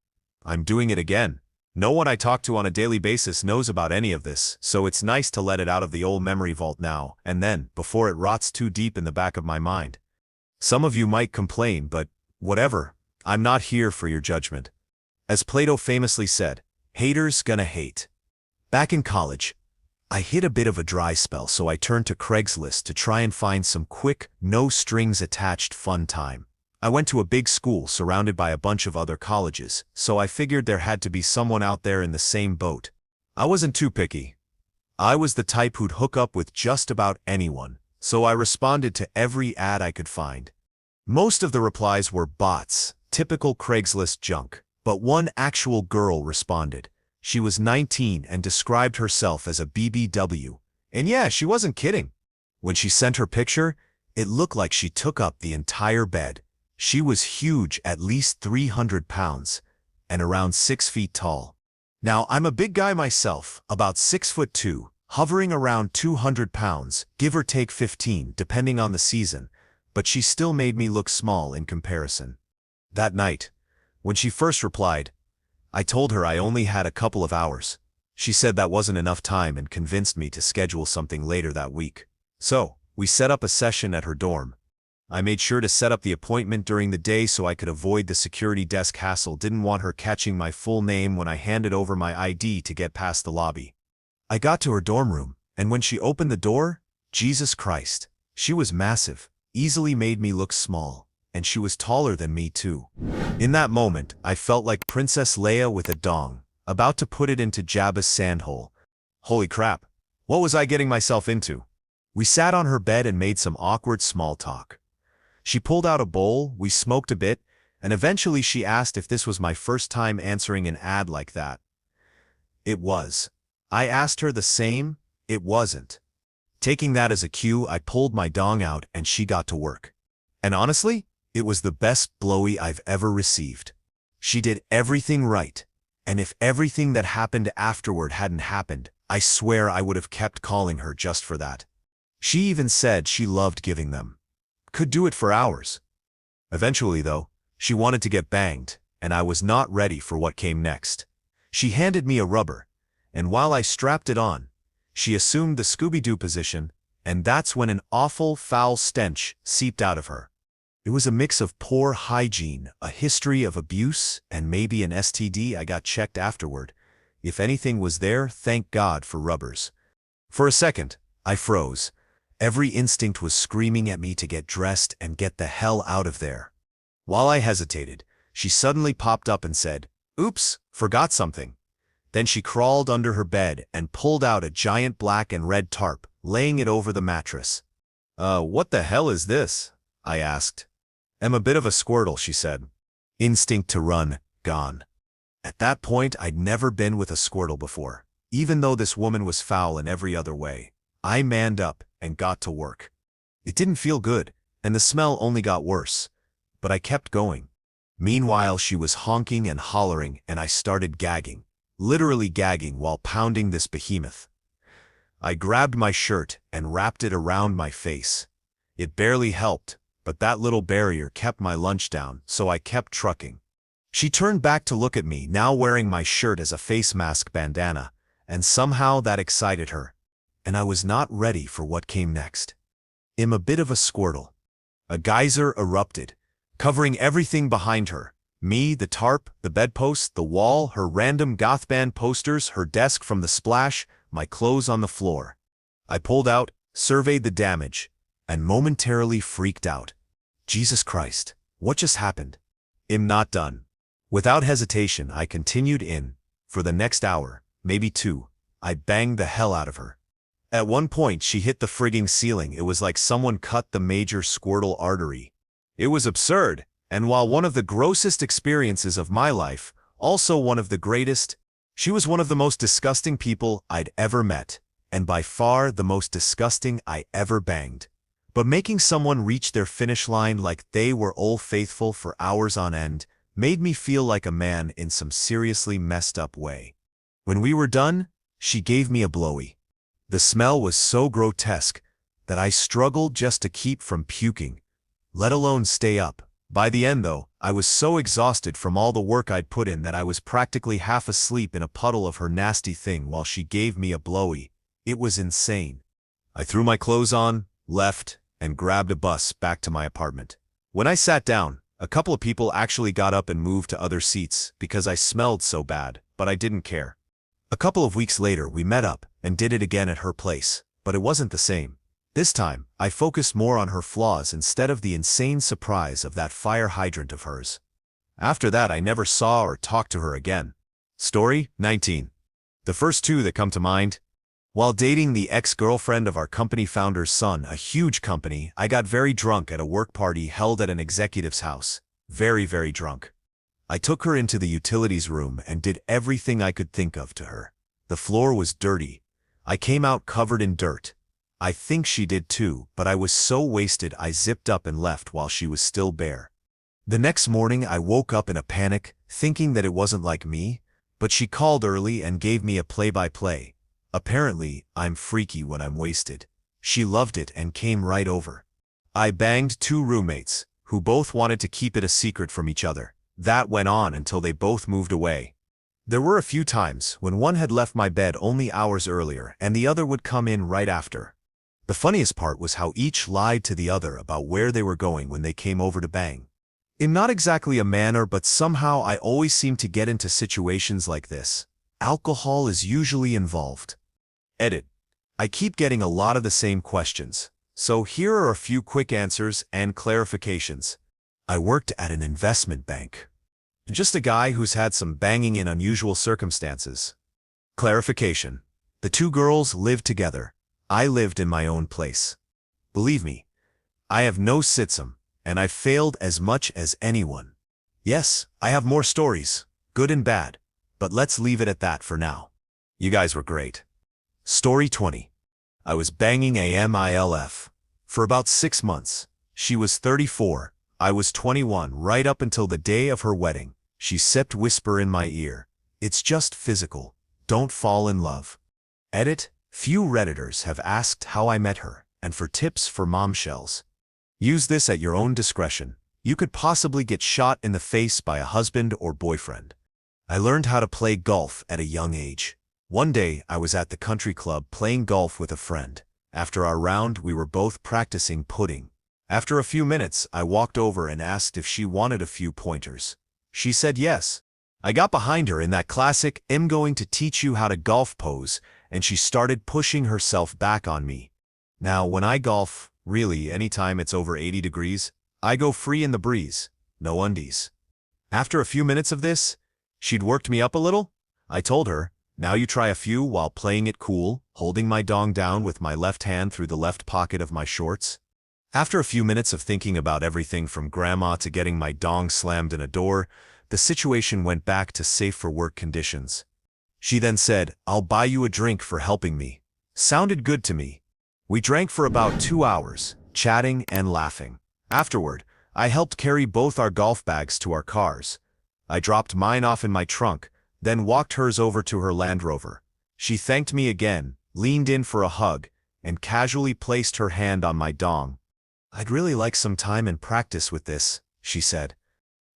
I'm doing it again. No one I talk to on a daily basis knows about any of this, so it's nice to let it out of the old memory vault now and then, before it rots too deep in the back of my mind. Some of you might complain, but whatever, I'm not here for your judgment. As Plato famously said, haters gonna hate. Back in college, I hit a bit of a dry spell, so I turned to Craigslist to try and find some quick, no-strings-attached fun time. I went to a big school surrounded by a bunch of other colleges, so I figured there had to be someone out there in the same boat. I wasn't too picky. I was the type who'd hook up with just about anyone, so I responded to every ad I could find. Most of the replies were bots, typical Craigslist junk, but one actual girl responded. She was 19 and described herself as a BBW. And yeah, she wasn't kidding. When she sent her picture, it looked like she took up the entire bed. She was huge, at least 300 pounds, and around 6 feet tall. Now, I'm a big guy myself, about 6'2", hovering around 200 pounds, give or take 15, depending on the season, but she still made me look small in comparison. That night, when she first replied, I told her I only had a couple of hours. She said that wasn't enough time and convinced me to schedule something later that week. So, we set up a session at her dorm. I made sure to set up the appointment during the day so I could avoid the security desk hassle. Didn't want her catching my full name when I handed over my ID to get past the lobby. I got to her dorm room, and when she opened the door, Jesus Christ, she was massive, easily made me look small, and she was taller than me too. In that moment, I felt like Princess Leia with a dong, about to put it into Jabba's sandhole. Holy crap, what was I getting myself into? We sat on her bed and made some awkward small talk. She pulled out a bowl, we smoked a bit, and eventually she asked if this was my first time answering an ad like that. It was. I asked her the same. It wasn't. Taking that as a cue, I pulled my dong out and she got to work. And honestly, it was the best blowy I've ever received. She did everything right, and if everything that happened afterward hadn't happened, I swear I would have kept calling her just for that. She even said she loved giving them. Could do it for hours. Eventually, though, she wanted to get banged, and I was not ready for what came next. She handed me a rubber, and while I strapped it on, She assumed the Scooby-Doo position, and that's when an awful, foul stench seeped out of her. It was a mix of poor hygiene, a history of abuse, and maybe an STD. I got checked afterward. If anything was there, thank God for rubbers. For a second, I froze. Every instinct was screaming at me to get dressed and get the hell out of there. While I hesitated, she suddenly popped up and said, "Oops, forgot something." Then she crawled under her bed and pulled out a giant black and red tarp, laying it over the mattress. What the hell is this?" I asked. "I'm a bit of a Squirtle," she said. Instinct to run, gone. At that point, I'd never been with a Squirtle before. Even though this woman was foul in every other way, I manned up and got to work. It didn't feel good, and the smell only got worse. But I kept going. Meanwhile, she was honking and hollering, and I started gagging. Literally gagging while pounding this behemoth. I grabbed my shirt and wrapped it around my face. It barely helped, but that little barrier kept my lunch down, so I kept trucking. She turned back to look at me, now wearing my shirt as a face mask bandana, and somehow that excited her. And I was not ready for what came next. I'm a bit of a Squirtle. A geyser erupted, covering everything behind her. Me, the tarp, the bedpost, the wall, her random goth band posters, her desk from the splash, my clothes on the floor. I pulled out, surveyed the damage, and momentarily freaked out. Jesus Christ, what just happened? I'm not done. Without hesitation, I continued in. For the next hour, maybe two, I banged the hell out of her. At one point, she hit the frigging ceiling. It was like someone cut the major Squirtle artery. It was absurd, and while one of the grossest experiences of my life, also one of the greatest, she was one of the most disgusting people I'd ever met, and by far the most disgusting I ever banged. But making someone reach their finish line like they were Old Faithful for hours on end made me feel like a man in some seriously messed up way. When we were done, she gave me a blowy. The smell was so grotesque that I struggled just to keep from puking, let alone stay up. By the end, though, I was so exhausted from all the work I'd put in that I was practically half asleep in a puddle of her nasty thing while she gave me a blowy. It was insane. I threw my clothes on, left, and grabbed a bus back to my apartment. When I sat down, a couple of people actually got up and moved to other seats because I smelled so bad, but I didn't care. A couple of weeks later, we met up and did it again at her place, but it wasn't the same. This time, I focused more on her flaws instead of the insane surprise of that fire hydrant of hers. After that, I never saw or talked to her again. Story 19. The first two that come to mind. While dating the ex-girlfriend of our company founder's son, a huge company, I got very drunk at a work party held at an executive's house. Very, very drunk. I took her into the utilities room and did everything I could think of to her. The floor was dirty. I came out covered in dirt. I think she did too, but I was so wasted I zipped up and left while she was still bare. The next morning I woke up in a panic, thinking that it wasn't like me, but she called early and gave me a play-by-play. Apparently, I'm freaky when I'm wasted. She loved it and came right over. I banged two roommates, who both wanted to keep it a secret from each other. That went on until they both moved away. There were a few times when one had left my bed only hours earlier and the other would come in right after. The funniest part was how each lied to the other about where they were going when they came over to bang. In not exactly a manner, but somehow I always seem to get into situations like this. Alcohol is usually involved. Edit. I keep getting a lot of the same questions, so here are a few quick answers and clarifications. I worked at an investment bank. Just a guy who's had some banging in unusual circumstances. Clarification. The two girls lived together. I lived in my own place. Believe me, I have no sitsum, and I've failed as much as anyone. Yes, I have more stories, good and bad, but let's leave it at that for now. You guys were great. Story 20. I was banging a MILF for about 6 months. She was 34, I was 21, right up until the day of her wedding. She sipped whisper in my ear. It's just physical. Don't fall in love. Edit. Few Redditors have asked how I met her, and for tips for momshells. Use this at your own discretion. You could possibly get shot in the face by a husband or boyfriend. I learned how to play golf at a young age. One day, I was at the country club playing golf with a friend. After our round, we were both practicing putting. After a few minutes, I walked over and asked if she wanted a few pointers. She said yes. I got behind her in that classic "I'm going to teach you how to golf" pose, and she started pushing herself back on me. Now, when I golf, really, anytime it's over 80 degrees, I go free in the breeze, no undies. After a few minutes of this, she'd worked me up a little. I told her, "Now you try a few while playing it cool," holding my dong down with my left hand through the left pocket of my shorts. After a few minutes of thinking about everything from grandma to getting my dong slammed in a door, the situation went back to safe-for-work conditions. She then said, "I'll buy you a drink for helping me." Sounded good to me. We drank for about 2 hours, chatting and laughing. Afterward, I helped carry both our golf bags to our cars. I dropped mine off in my trunk, then walked hers over to her Land Rover. She thanked me again, leaned in for a hug, and casually placed her hand on my dong. "I'd really like some time and practice with this," she said.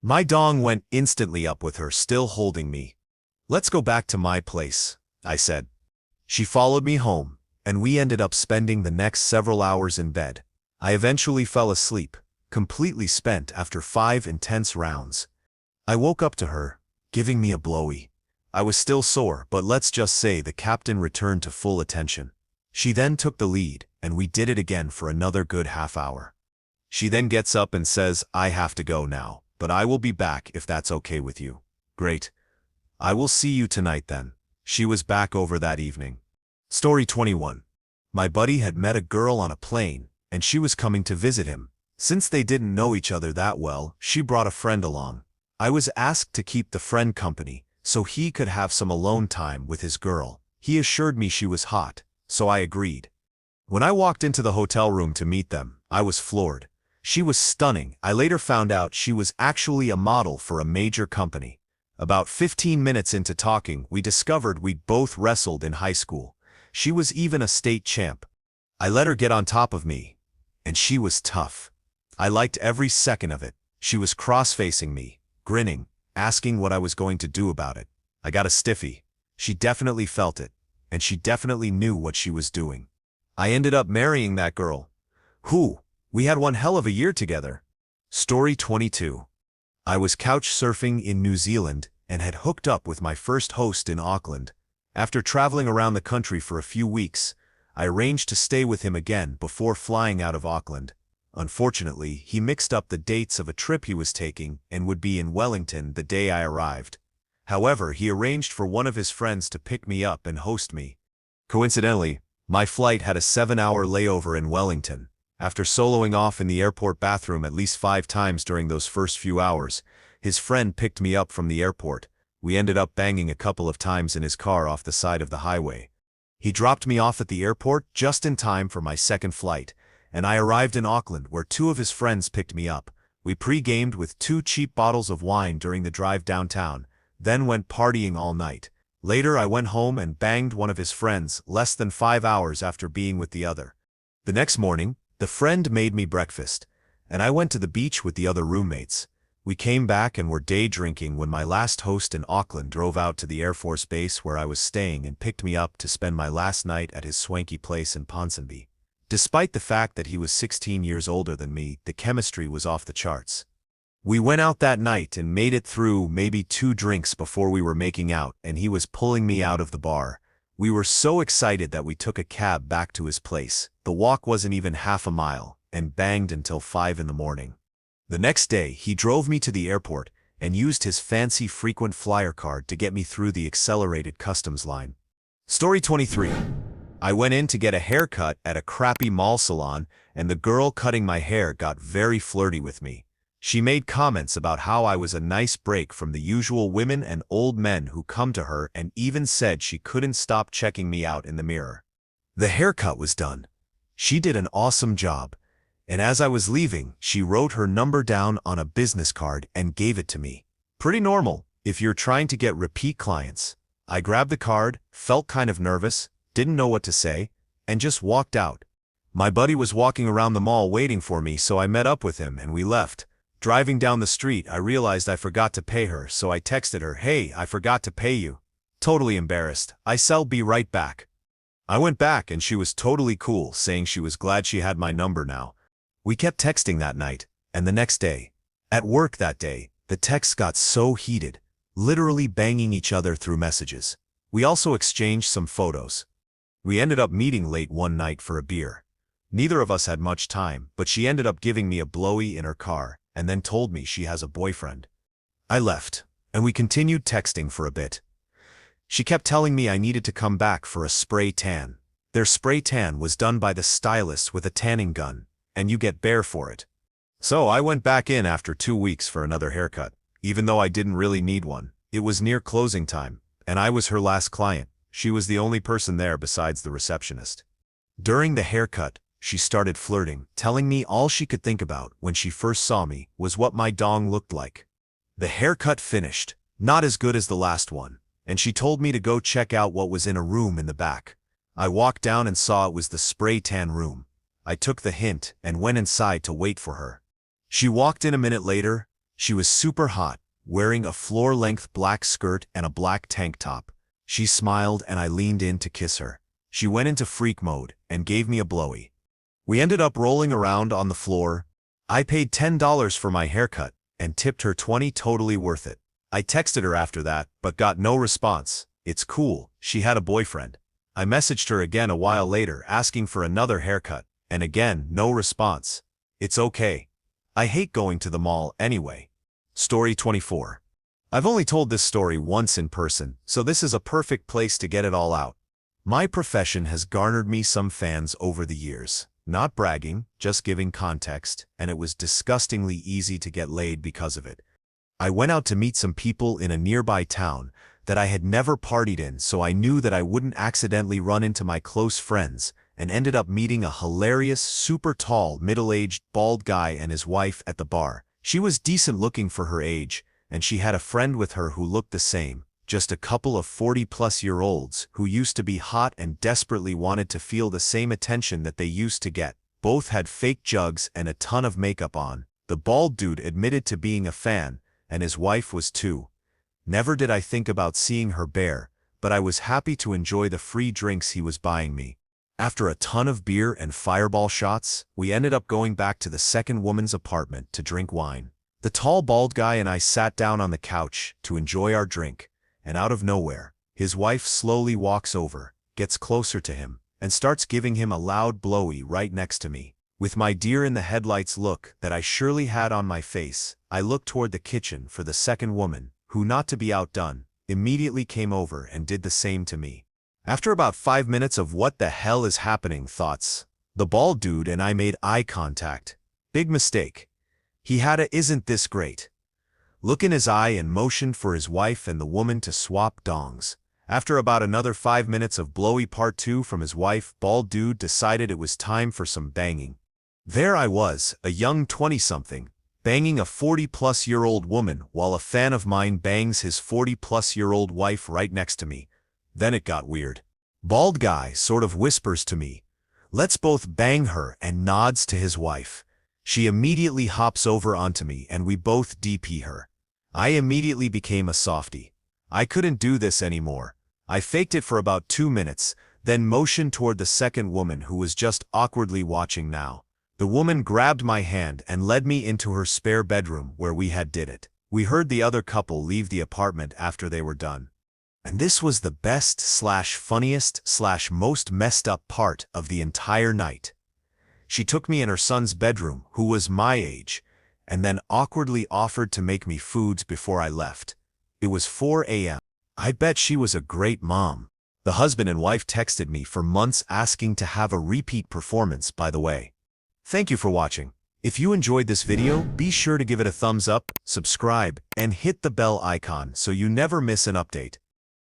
My dong went instantly up with her still holding me. "Let's go back to my place," I said. She followed me home, and we ended up spending the next several hours in bed. I eventually fell asleep, completely spent after 5 intense rounds. I woke up to her, giving me a blowy. I was still sore, but let's just say the captain returned to full attention. She then took the lead, and we did it again for another good half hour. She then gets up and says, "I have to go now, but I will be back if that's okay with you." Great. I will see you tonight then. She was back over that evening. Story 21. My buddy had met a girl on a plane, and she was coming to visit him. Since they didn't know each other that well, she brought a friend along. I was asked to keep the friend company, so he could have some alone time with his girl. He assured me she was hot, so I agreed. When I walked into the hotel room to meet them, I was floored. She was stunning. I later found out she was actually a model for a major company. About 15 minutes into talking, we discovered we'd both wrestled in high school. She was even a state champ. I let her get on top of me, and she was tough. I liked every second of it. She was cross-facing me, grinning, asking what I was going to do about it. I got a stiffy. She definitely felt it, and she definitely knew what she was doing. I ended up marrying that girl. We had one hell of a year together. Story 22. I was couch surfing in New Zealand and had hooked up with my first host in Auckland. After traveling around the country for a few weeks, I arranged to stay with him again before flying out of Auckland. Unfortunately, he mixed up the dates of a trip he was taking and would be in Wellington the day I arrived. However, he arranged for one of his friends to pick me up and host me. Coincidentally, my flight had a 7-hour layover in Wellington. After soloing off in the airport bathroom at least 5 times during those first few hours, his friend picked me up from the airport. We ended up banging a couple of times in his car off the side of the highway. He dropped me off at the airport just in time for my second flight, and I arrived in Auckland where 2 of his friends picked me up. We pre-gamed with 2 cheap bottles of wine during the drive downtown, then went partying all night. Later I went home and banged one of his friends less than 5 hours after being with the other. The next morning, the friend made me breakfast, and I went to the beach with the other roommates. We came back and were day drinking when my last host in Auckland drove out to the Air Force Base where I was staying and picked me up to spend my last night at his swanky place in Ponsonby. Despite the fact that he was 16 years older than me, the chemistry was off the charts. We went out that night and made it through maybe 2 drinks before we were making out, and he was pulling me out of the bar. We were so excited that we took a cab back to his place. The walk wasn't even half a mile, and banged until 5 in the morning. The next day, he drove me to the airport and used his fancy frequent flyer card to get me through the accelerated customs line. Story 23. I went in to get a haircut at a crappy mall salon, and the girl cutting my hair got very flirty with me. She made comments about how I was a nice break from the usual women and old men who come to her, and even said she couldn't stop checking me out in the mirror. The haircut was done. She did an awesome job, and as I was leaving, she wrote her number down on a business card and gave it to me. Pretty normal if you're trying to get repeat clients. I grabbed the card, felt kind of nervous, didn't know what to say, and just walked out. My buddy was walking around the mall waiting for me, so I met up with him and we left. Driving down the street, I realized I forgot to pay her, so I texted her, "Hey, I forgot to pay you." Totally embarrassed. I'll be right back. I went back and she was totally cool, saying she was glad she had my number now. We kept texting that night, and the next day. At work that day, the texts got so heated, literally banging each other through messages. We also exchanged some photos. We ended up meeting late one night for a beer. Neither of us had much time, but she ended up giving me a blowy in her car, and then told me she has a boyfriend. I left, and we continued texting for a bit. She kept telling me I needed to come back for a spray tan. Their spray tan was done by the stylist with a tanning gun, and you get bare for it. So I went back in after 2 weeks for another haircut. Even though I didn't really need one, it was near closing time, and I was her last client. She was the only person there besides the receptionist. During the haircut, she started flirting, telling me all she could think about when she first saw me was what my dong looked like. The haircut finished, not as good as the last one, and she told me to go check out what was in a room in the back. I walked down and saw it was the spray tan room. I took the hint and went inside to wait for her. She walked in a minute later. She was super hot, wearing a floor-length black skirt and a black tank top. She smiled and I leaned in to kiss her. She went into freak mode and gave me a blowy. We ended up rolling around on the floor. I paid $10 for my haircut and tipped her $20, totally worth it. I texted her after that, but got no response. It's cool, she had a boyfriend. I messaged her again a while later asking for another haircut, and again, no response. It's okay. I hate going to the mall anyway. Story 24. I've only told this story once in person, so this is a perfect place to get it all out. My profession has garnered me some fans over the years. Not bragging, just giving context, and it was disgustingly easy to get laid because of it. I went out to meet some people in a nearby town that I had never partied in, so I knew that I wouldn't accidentally run into my close friends, and ended up meeting a hilarious, super tall, middle-aged, bald guy and his wife at the bar. She was decent looking for her age, and she had a friend with her who looked the same, just a couple of 40-plus-year-olds who used to be hot and desperately wanted to feel the same attention that they used to get. Both had fake jugs and a ton of makeup on. The bald dude admitted to being a fan, and his wife was too. Never did I think about seeing her bare, but I was happy to enjoy the free drinks he was buying me. After a ton of beer and fireball shots, we ended up going back to the second woman's apartment to drink wine. The tall bald guy and I sat down on the couch to enjoy our drink, and out of nowhere, his wife slowly walks over, gets closer to him, and starts giving him a loud blowy right next to me. With my deer-in-the-headlights look that I surely had on my face, I looked toward the kitchen for the second woman, who, not to be outdone, immediately came over and did the same to me. After about 5 minutes of what the hell is happening thoughts, the bald dude and I made eye contact. Big mistake. He had a "isn't this great" look in his eye and motioned for his wife and the woman to swap dongs. After about another 5 minutes of blowy part 2 from his wife, bald dude decided it was time for some banging. There I was, a young 20-something, banging a 40-plus-year-old woman while a fan of mine bangs his 40-plus-year-old wife right next to me. Then it got weird. Bald guy sort of whispers to me, "Let's both bang her," and nods to his wife. She immediately hops over onto me and we both DP her. I immediately became a softie. I couldn't do this anymore. I faked it for about 2 minutes, then motioned toward the second woman who was just awkwardly watching now. The woman grabbed my hand and led me into her spare bedroom where we had did it. We heard the other couple leave the apartment after they were done. And this was the best/funniest/most messed up part of the entire night. She took me in her son's bedroom, who was my age, and then awkwardly offered to make me foods before I left. It was 4 a.m. I bet she was a great mom. The husband and wife texted me for months asking to have a repeat performance, by the way. Thank you for watching. If you enjoyed this video, be sure to give it a thumbs up, subscribe, and hit the bell icon so you never miss an update.